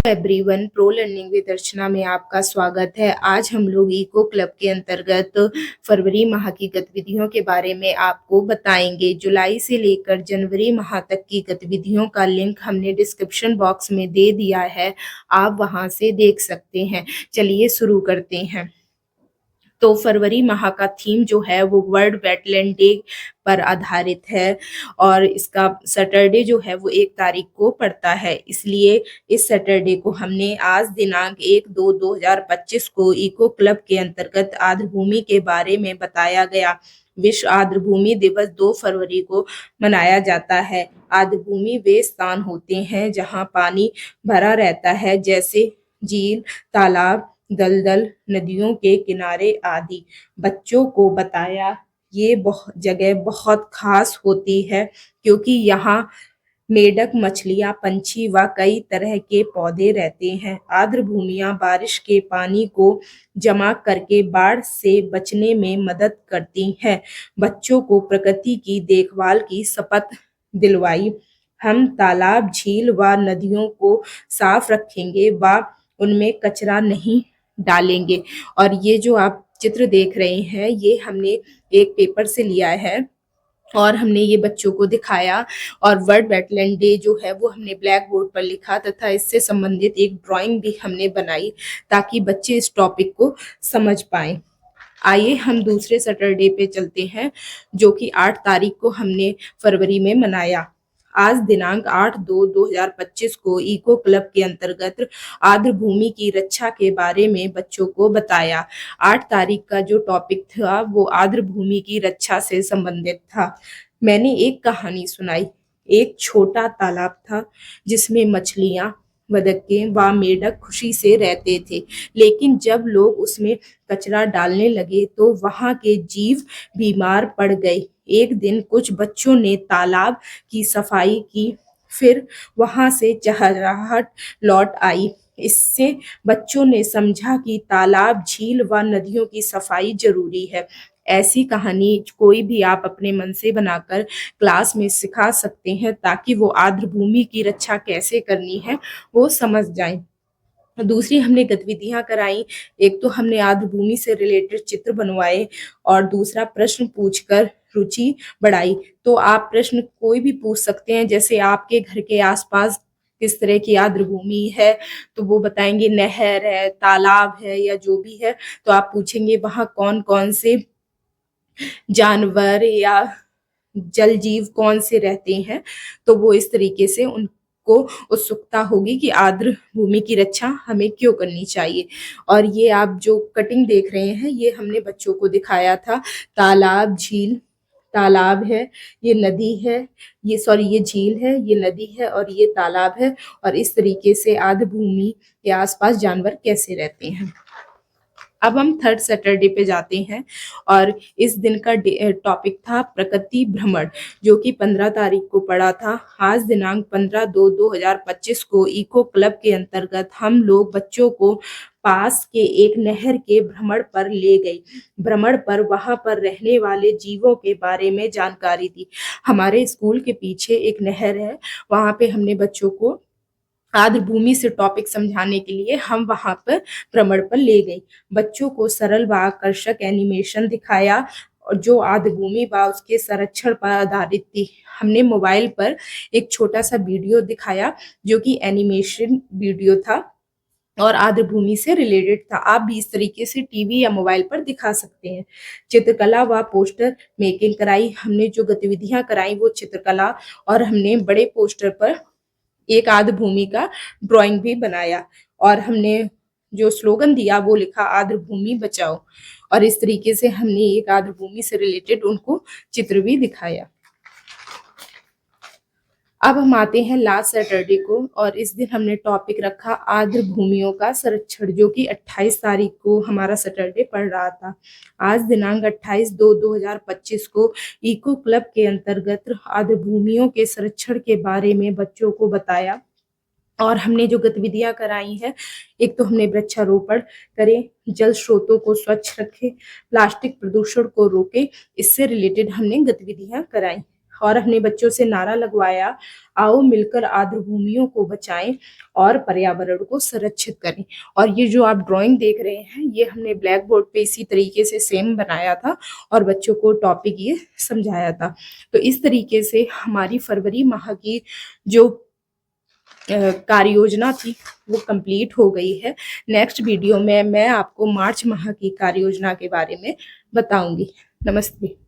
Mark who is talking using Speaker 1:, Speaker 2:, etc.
Speaker 1: Everyone, pro learning with अर्चना में आपका स्वागत है। आज हम लोग इको क्लब के अंतर्गत फरवरी माह की गतिविधियों के बारे में आपको बताएंगे। जुलाई से लेकर जनवरी माह तक की गतिविधियों का लिंक हमने डिस्क्रिप्शन बॉक्स में दे दिया है, आप वहां से देख सकते हैं। चलिए शुरू करते हैं। तो फरवरी माह का थीम जो है वो वर्ल्ड वेटलैंड डे पर आधारित है और इसका सैटरडे जो है वो 1 तारीख को पड़ता है। इसलिए इस सैटरडे को हमने आज दिनांक 1/2/2025 को इको क्लब के अंतर्गत आर्द्रभूमि के बारे में बताया गया। विश्व आर्द्रभूमि दिवस 2 फरवरी को मनाया जाता है। आर्द्रभूमि वे स्थान होते हैं जहां पानी भरा रहता है, जैसे झील, तालाब, दलदल, नदियों के किनारे आदि। बच्चों को बताया ये जगह बहुत खास होती है क्योंकि यहाँ मेढक, मछलियां, पंछी व कई तरह के पौधे रहते हैं। आर्द्र भूमियां बारिश के पानी को जमा करके बाढ़ से बचने में मदद करती हैं। बच्चों को प्रकृति की देखभाल की शपथ दिलवाई। हम तालाब, झील व नदियों को साफ रखेंगे व उनमें कचरा नहीं डालेंगे। और ये जो आप चित्र देख रहे हैं, ये हमने एक पेपर से लिया है और हमने ये बच्चों को दिखाया। और वर्ल्ड वेटलैंड डे जो है वो हमने ब्लैक बोर्ड पर लिखा तथा इससे संबंधित एक ड्राइंग भी हमने बनाई ताकि बच्चे इस टॉपिक को समझ पाएं। आइए हम दूसरे सैटरडे पे चलते हैं, जो कि 8 तारीख को हमने फरवरी में मनाया। आज दिनांक 8/2/2025 को इको क्लब के अंतर्गत आर्द्र भूमि की रक्षा के बारे में बच्चों को बताया। 8 तारीख का जो टॉपिक था वो आर्द्र भूमि की रक्षा से संबंधित था। मैंने एक कहानी सुनाई। एक छोटा तालाब था जिसमें मछलियां, बतखें व मेढक खुशी से रहते थे, लेकिन जब लोग उसमें कचरा डालने लगे तो वहां के जीव बीमार पड़ गए। एक दिन कुछ बच्चों ने तालाब की सफाई की, फिर वहां से चहराहट लौट आई। इससे बच्चों ने समझा कि तालाब, झील व नदियों की सफाई जरूरी है। ऐसी कहानी कोई भी आप अपने मन से बनाकर क्लास में सिखा सकते हैं ताकि वो आर्द्र भूमि की रक्षा कैसे करनी है वो समझ जाएं। दूसरी हमने गतिविधियां कराई। एक तो हमने आर्द्र भूमि से रिलेटेड चित्र बनवाए और दूसरा प्रश्न पूछकर रुचि बढ़ाई। तो आप प्रश्न कोई भी पूछ सकते हैं, जैसे आपके घर के आसपास किस तरह की आर्द्र भूमि है, तो वो बताएंगे नहर है, तालाब है या जो भी है। तो आप पूछेंगे वहां कौन कौन से जानवर या जल जीव कौन से रहते हैं, तो वो इस तरीके से उनको उत्सुकता होगी कि आर्द्र भूमि की रक्षा हमें क्यों करनी चाहिए। और ये आप जो कटिंग देख रहे हैं, ये हमने बच्चों को दिखाया था। तालाब, झील, तालाब है, ये नदी है, ये झील है, ये नदी है और ये तालाब है। और इस तरीके से आर्द्र भूमि के आसपास जानवर कैसे रहते हैं। अब हम थर्ड सैटरडे पे जाते हैं और इस दिन का टॉपिक था प्रकृति भ्रमण, जो कि 15 तारीख को पड़ा था। आज दिनांक 15/2/2025 को इको क्लब के अंतर्गत हम लोग बच्चों को पास के एक नहर के भ्रमण पर ले गई। भ्रमण पर वहां पर रहने वाले जीवों के बारे में जानकारी दी। हमारे स्कूल के पीछे एक नहर है, वहां पे हमने बच्चों को आर्द्र भूमि से टॉपिक समझाने के लिए हम वहां पर भ्रमण पर ले गई। बच्चों को सरल व आकर्षक एनिमेशन दिखाया और जो आर्द्र भूमि व उसके संरक्षण पर आधारित थी। हमने मोबाइल पर एक छोटा सा वीडियो दिखाया जो कि एनिमेशन वीडियो था और आर्द्र भूमि से रिलेटेड था। आप भी इस तरीके से टीवी या मोबाइल पर दिखा सकते हैं। चित्रकला व पोस्टर मेकिंग कराई। हमने जो गतिविधियां कराई वो चित्रकला, और हमने बड़े पोस्टर पर एक आर्द्र भूमि का ड्राइंग भी बनाया और हमने जो स्लोगन दिया वो लिखा आर्द्र भूमि बचाओ। और इस तरीके से हमने एक आर्द्र भूमि से रिलेटेड उनको चित्र भी दिखाया। अब हम आते हैं लास्ट सैटरडे को और इस दिन हमने टॉपिक रखा आर्द्र भूमियों का संरक्षण, जो कि 28 तारीख को हमारा सैटरडे पड़ रहा था। आज दिनांक 28/2/2025 को इको क्लब के अंतर्गत आर्द्र भूमियों के संरक्षण के बारे में बच्चों को बताया और हमने जो गतिविधियां कराई हैं, एक तो हमने वृक्षारोपण करे, जल स्रोतों को स्वच्छ रखे, प्लास्टिक प्रदूषण को रोके, इससे रिलेटेड हमने गतिविधियां कराई। और अपने बच्चों से नारा लगवाया, आओ मिलकर आर्द्र भूमियों को बचाएं और पर्यावरण को संरक्षित करें। और ये जो आप ड्राइंग देख रहे हैं, ये हमने ब्लैक बोर्ड पे इसी तरीके से सेम बनाया था और बच्चों को टॉपिक ये समझाया था। तो इस तरीके से हमारी फरवरी माह की जो कार्य योजना थी वो कंप्लीट हो गई है। नेक्स्ट वीडियो में मैं आपको मार्च माह की कार्य योजना के बारे में बताऊंगी। नमस्ते।